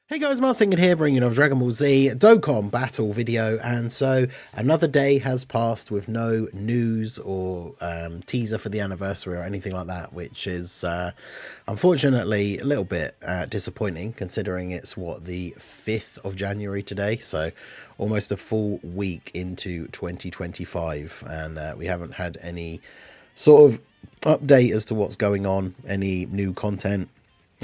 Hey guys, Martin here, bringing you a Dragon Ball Z Dokkan battle video, and so another day has passed with no news or teaser for the anniversary or anything like that, which is unfortunately a little bit disappointing, considering it's the 5th of January today, so almost a full week into 2025, and we haven't had any sort of update as to what's going on, any new content.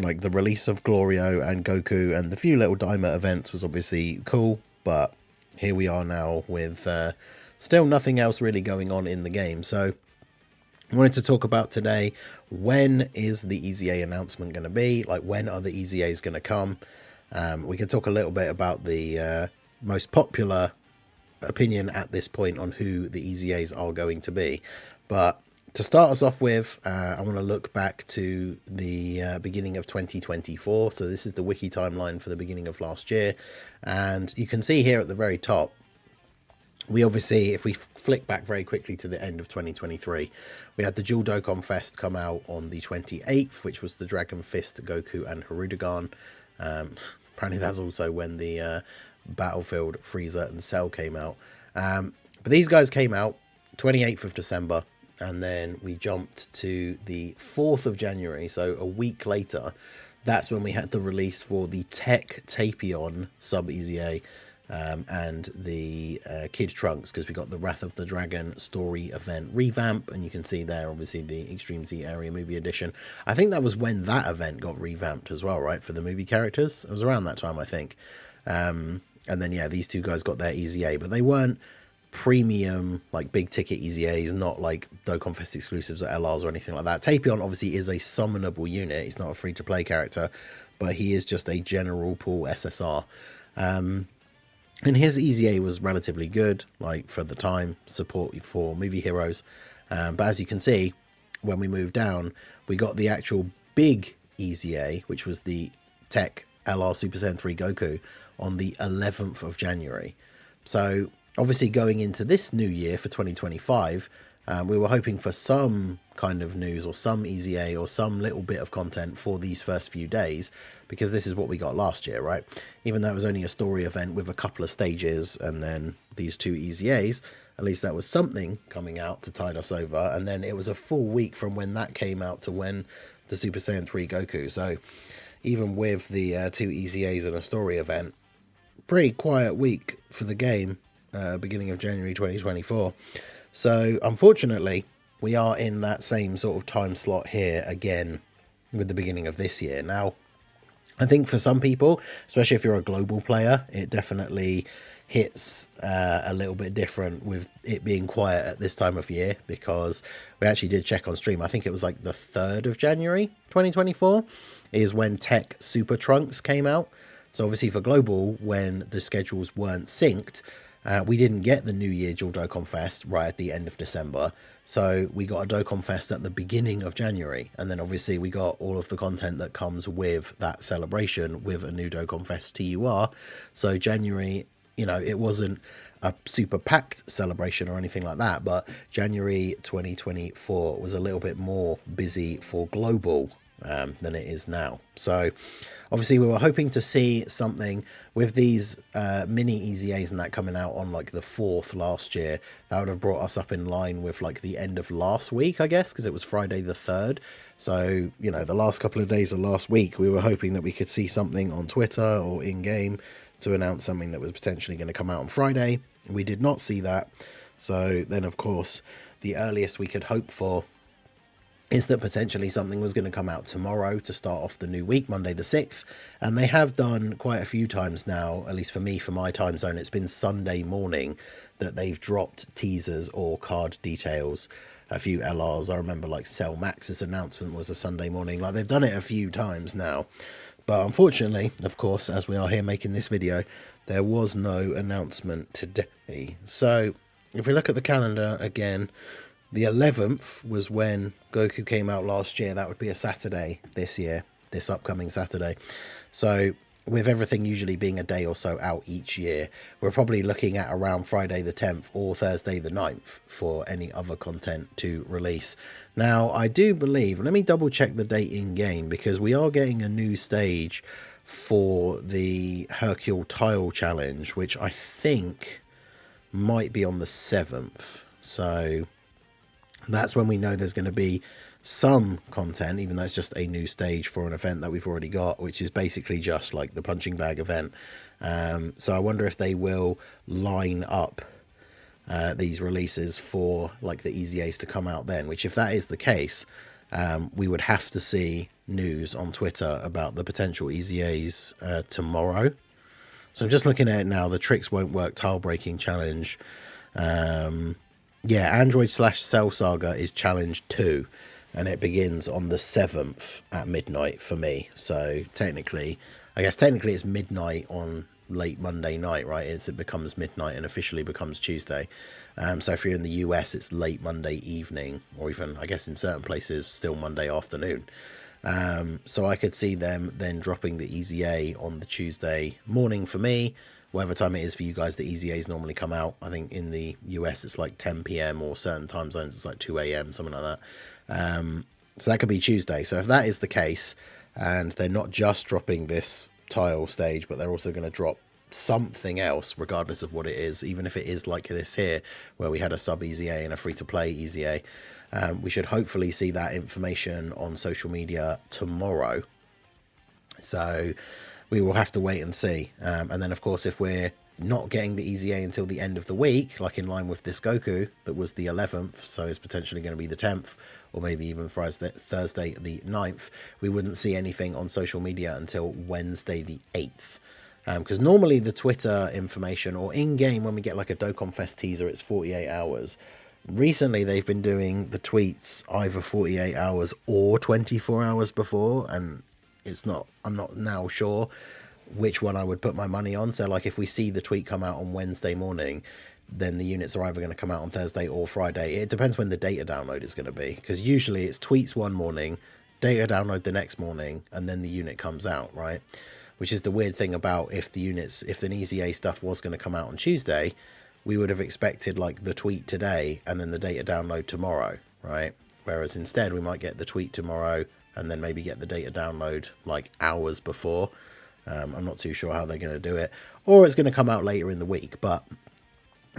Like the release of Glorio and Goku and the few little Daima events was obviously cool, but here we are now with still nothing else really going on in the game. So I wanted to talk about today, when is the EZA announcement going to be? Like, when are the EZAs going to come? We can talk a little bit about the most popular opinion at this point on who the EZAs are going to be. But to start us off with, I want to look back to the beginning of 2024. So this is the wiki timeline for the beginning of last year. And you can see here at the very top, we obviously, if we flick back very quickly to the end of 2023, we had the Dual Dokkan Fest come out on the 28th, which was the Dragon Fist, Goku and Hirudegarn. Apparently that's also when the Battlefield, Frieza and Cell came out. But these guys came out 28th of December. And then we jumped to the 4th of January, so a week later. That's when we had the release for the Tech Tapion sub-EZA and the Kid Trunks, because we got the Wrath of the Dragon story event revamp. And you can see there, obviously, the Extreme Z Area Movie Edition. I think that was when that event got revamped as well, right, for the movie characters. It was around that time, I think. And then, yeah, these two guys got their EZA, but they weren't premium, like big ticket EZAs, not like Dokkan Fest exclusives or LRs or anything like that. Tapion obviously is a summonable unit. He's not a free to play character, but he is just a general pool SSR. And his EZA was relatively good, like for the time, support for movie heroes. But as you can see, when we move down, we got the actual big EZA, which was the Tech LR Super Saiyan 3 Goku on the 11th of January. So obviously, going into this new year for 2025, we were hoping for some kind of news or some EZA or some little bit of content for these first few days, because this is what we got last year, right? Even though it was only a story event with a couple of stages and then these two EZAs, at least that was something coming out to tide us over. And then it was a full week from when that came out to when the Super Saiyan 3 Goku. So even with the two EZAs and a story event, pretty quiet week for the game. Beginning of January 2024. So unfortunately, we are in that same sort of time slot here again with the beginning of this year. Now, I think for some people, especially if you're a global player, it definitely hits a little bit different with it being quiet at this time of year, because we actually did check on stream. I think it was like the 3rd of January 2024 is when Tech Super Trunks came out. So obviously for global, when the schedules weren't synced, we didn't get the New Year Dual Dokkan Fest right at the end of December. So we got a Dokkan Fest at the beginning of January. And then obviously we got all of the content that comes with that celebration with a new Dokkan Fest TUR. So January, you know, it wasn't a super packed celebration or anything like that. But January 2024 was a little bit more busy for global than it is now. So obviously we were hoping to see something with these mini EZAs and that coming out on like the 4th last year. That would have brought us up in line with like the end of last week, I guess, because it was Friday the 3rd. So, you know, the last couple of days of last week, we were hoping that we could see something on Twitter or in-game to announce something that was potentially going to come out on Friday. We did not see that. So then, of course, the earliest we could hope for is that potentially something was going to come out tomorrow to start off the new week, Monday the 6th. And they have done quite a few times now, at least for me, for my time zone. It's been Sunday morning that they've dropped teasers or card details. A few LRs. I remember like Cell Max's announcement was a Sunday morning. Like, they've done it a few times now. But unfortunately, of course, as we are here making this video, there was no announcement today. So if we look at the calendar again, the 11th was when Goku came out last year. That would be a Saturday this year, this upcoming Saturday. So with everything usually being a day or so out each year, we're probably looking at around Friday the 10th or Thursday the 9th for any other content to release. Now, I do believe, let me double check the date in game, because we are getting a new stage for the Hercule Tile Challenge, which I think might be on the 7th. So that's when we know there's going to be some content, even though it's just a new stage for an event that we've already got, which is basically just like the punching bag event. So I wonder if they will line up these releases for like the EZA'S to come out then, which if that is the case, we would have to see news on Twitter about the potential EZA'S tomorrow. So I'm just looking at it now. The Tricks Won't Work Tile Breaking Challenge. Yeah, Android/Cell Saga is Challenge 2, and it begins on the 7th at midnight for me. So technically, I guess technically it's midnight on late Monday night, right? It becomes midnight and officially becomes Tuesday. So if you're in the US, it's late Monday evening, or even, I guess in certain places, still Monday afternoon. So I could see them then dropping the EZA on the Tuesday morning for me, whatever time it is for you guys. The EZAs normally come out. I think in the US it's like 10 p.m. or certain time zones it's like 2 a.m., something like that. So that could be Tuesday. So if that is the case, and they're not just dropping this tile stage, but they're also going to drop something else, regardless of what it is, even if it is like this here, where we had a sub EZA and a free-to-play EZA, we should hopefully see that information on social media tomorrow. So we will have to wait and see. And then, of course, if we're not getting the EZA until the end of the week, like in line with this Goku that was the 11th, so it's potentially going to be the 10th, or maybe even Thursday the 9th, we wouldn't see anything on social media until Wednesday the 8th. Because normally the Twitter information, or in-game when we get like a Dokkan Fest teaser, it's 48 hours. Recently they've been doing the tweets either 48 hours or 24 hours before, and I'm not now sure which one I would put my money on. So like if we see the tweet come out on Wednesday morning, then the units are either going to come out on Thursday or Friday. It depends when the data download is going to be, because usually it's tweets one morning, data download the next morning, and then the unit comes out, right? Which is the weird thing about if an EZA stuff was going to come out on Tuesday, we would have expected like the tweet today and then the data download tomorrow, right? Whereas instead we might get the tweet tomorrow and then maybe get the data download like hours before. I'm not too sure how they're going to do it, or it's going to come out later in the week. But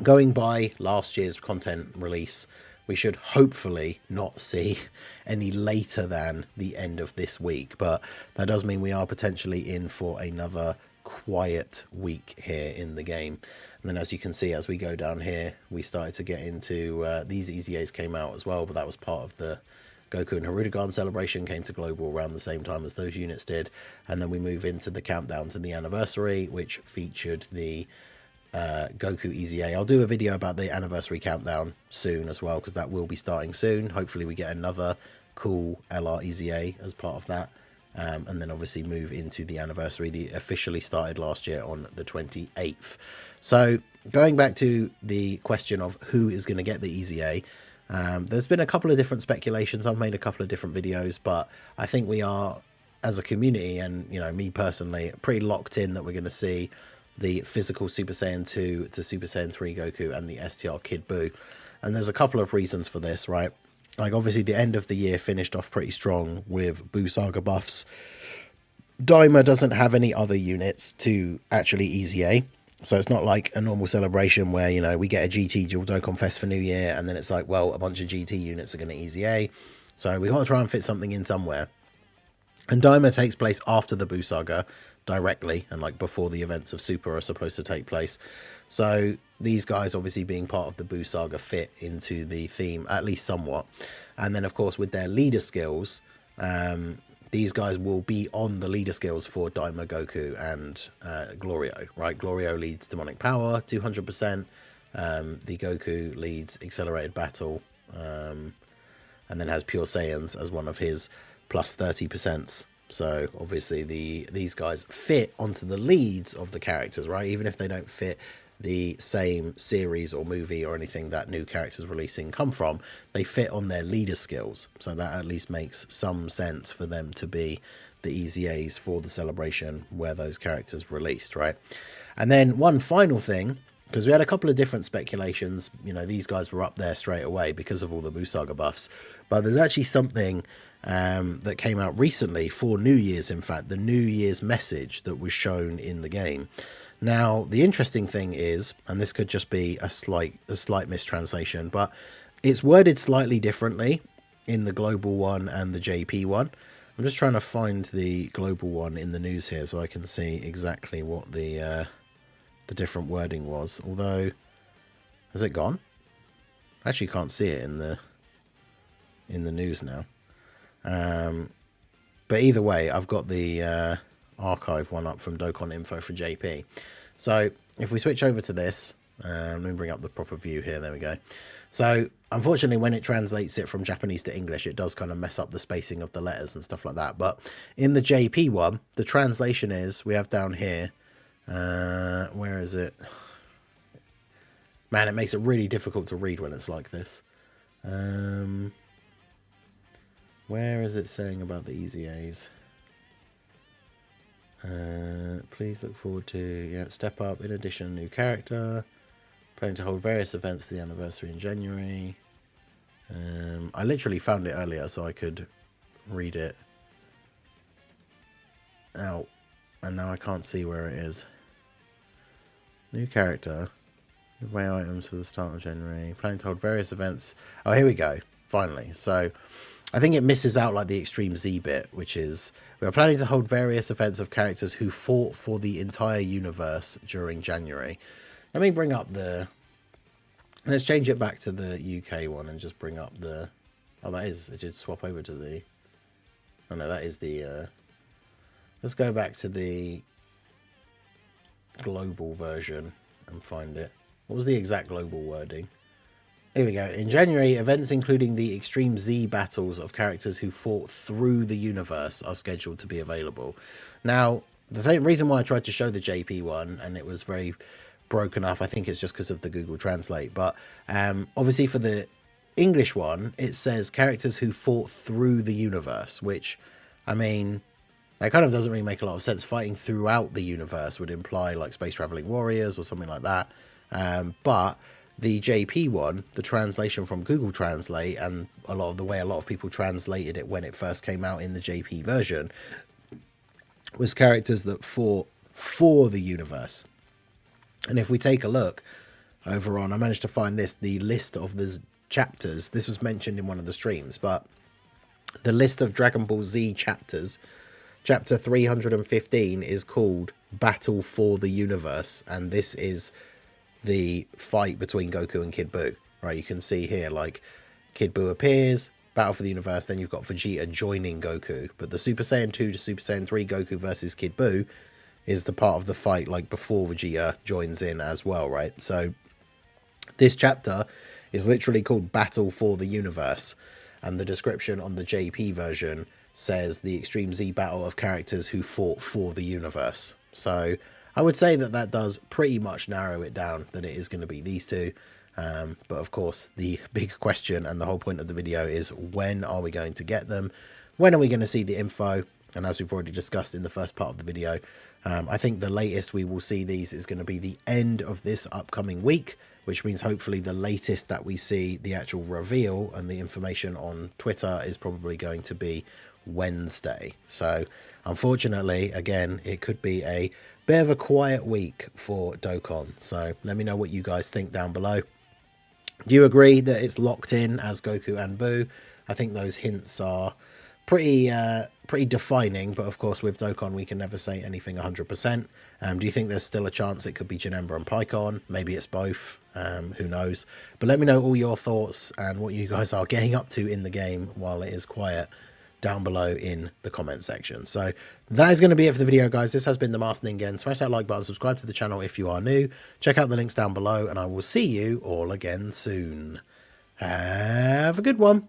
going by last year's content release, we should hopefully not see any later than the end of this week. But that does mean we are potentially in for another quiet week here in the game. And then as you can see, as we go down here, we started to get into these EZAs came out as well, but that was part of the Goku and Hirudegarn celebration, came to global around the same time as those units did. And then we move into the countdown to the anniversary, which featured the Goku EZA. I'll do a video about the anniversary countdown soon as well, because that will be starting soon. Hopefully we get another cool LR EZA as part of that. And then obviously move into the anniversary. The officially started last year on the 28th. So going back to the question of who is going to get the EZA, there's been a couple of different speculations. I've made a couple of different videos, but I think we are, as a community, and you know, me personally, pretty locked in that we're going to see the physical Super Saiyan 2 to Super Saiyan 3 Goku and the STR Kid Buu. And there's a couple of reasons for this, right? Like obviously the end of the year finished off pretty strong with Buu Saga buffs. Daima doesn't have any other units to actually EZA. So it's not like a normal celebration where, you know, we get a GT Dual Dokkan Fest for New Year and then it's like, well, a bunch of GT units are going to EZA. So we got to try and fit something in somewhere. And Daima takes place after the Buu Saga directly, and like before the events of Super are supposed to take place. So these guys obviously being part of the Buu Saga fit into the theme, at least somewhat. And then of course with their leader skills, these guys will be on the leader skills for Daima, Goku, and Glorio, right? Glorio leads Demonic Power, 200%. The Goku leads Accelerated Battle, and then has Pure Saiyans as one of his plus 30%. So obviously these guys fit onto the leads of the characters, right? Even if they don't fit the same series or movie or anything that new characters releasing come from, they fit on their leader skills. So that at least makes some sense for them to be the EZAs for the celebration where those characters released, right? And then one final thing, because we had a couple of different speculations, you know, these guys were up there straight away because of all the Buu Saga buffs, but there's actually something that came out recently for New Year's. In fact, the New Year's message that was shown in the game. Now, the interesting thing is, and this could just be a slight mistranslation, but it's worded slightly differently in the global one and the JP one. I'm just trying to find the global one in the news here so I can see exactly what the different wording was. Although, has it gone? I actually can't see it in the news now. But either way, I've got the archive one up from Dokkan info for JP. So if we switch over to this, let me bring up the proper view here. There we go. So unfortunately, when it translates it from Japanese to English, it does kind of mess up the spacing of the letters and stuff like that. But in the JP one, the translation is, we have down here, where is it? Man, it makes it really difficult to read when it's like this. Where is it saying about the EZA'S? Please look forward to step up. In addition, new character. Planning to hold various events for the anniversary in January. I literally found it earlier so I could read it out, and now I can't see where it is. New character. Giveaway items for the start of January. Planning to hold various events. Oh, here we go. Finally. So I think it misses out like the Extreme Z bit, which is, we are planning to hold various events of characters who fought for the entire universe during January. Let me bring up the, let's change it back to the UK one and just bring up the, oh, that is, it did swap over to the, oh no, that is the, let's go back to the global version and find it. What was the exact global wording? Here we go. In January, events including the Extreme Z battles of characters who fought through the universe are scheduled to be available. Now, the reason why I tried to show the JP one, and it was very broken up, I think it's just because of the Google Translate, but obviously for the English one, it says characters who fought through the universe, which, I mean, that kind of doesn't really make a lot of sense. Fighting throughout the universe would imply like space traveling warriors or something like that. But the JP one, the translation from Google Translate, and a lot of the way a lot of people translated it when it first came out in the JP version, was characters that fought for the universe. And if we take a look over on, I managed to find this, the list of the chapters. This was mentioned in one of the streams, but the list of Dragon Ball Z chapters, chapter 315 is called Battle for the Universe, and this is the fight between Goku and Kid Buu, right? You can see here, like, Kid Buu appears, Battle for the Universe, then you've got Vegeta joining Goku, but the Super Saiyan 2 to Super Saiyan 3 Goku versus Kid Buu is the part of the fight, like, before Vegeta joins in as well, right? So this chapter is literally called Battle for the Universe, and the description on the JP version says the Extreme Z battle of characters who fought for the universe. So I would say that that does pretty much narrow it down, that it is going to be these two. But of course, the big question and the whole point of the video is, when are we going to get them? When are we going to see the info? And as we've already discussed in the first part of the video, I think the latest we will see these is going to be the end of this upcoming week, which means hopefully the latest that we see the actual reveal and the information on Twitter is probably going to be Wednesday. So unfortunately, again, it could be a bit of a quiet week for Dokkan. So let me know what you guys think down below. Do you agree that it's locked in as Goku and Buu? I think those hints are pretty defining, but of course with Dokkan we can never say anything 100%. Do you think there's still a chance it could be Janemba and Pikkon? Maybe it's both, who knows. But let me know all your thoughts and what you guys are getting up to in the game while it is quiet down below in the comment section. So that is going to be it for the video, guys. This has been the Master Ningen. Smash that like button, subscribe to the channel if you are new, check out the links down below, and I will see you all again soon. Have a good one.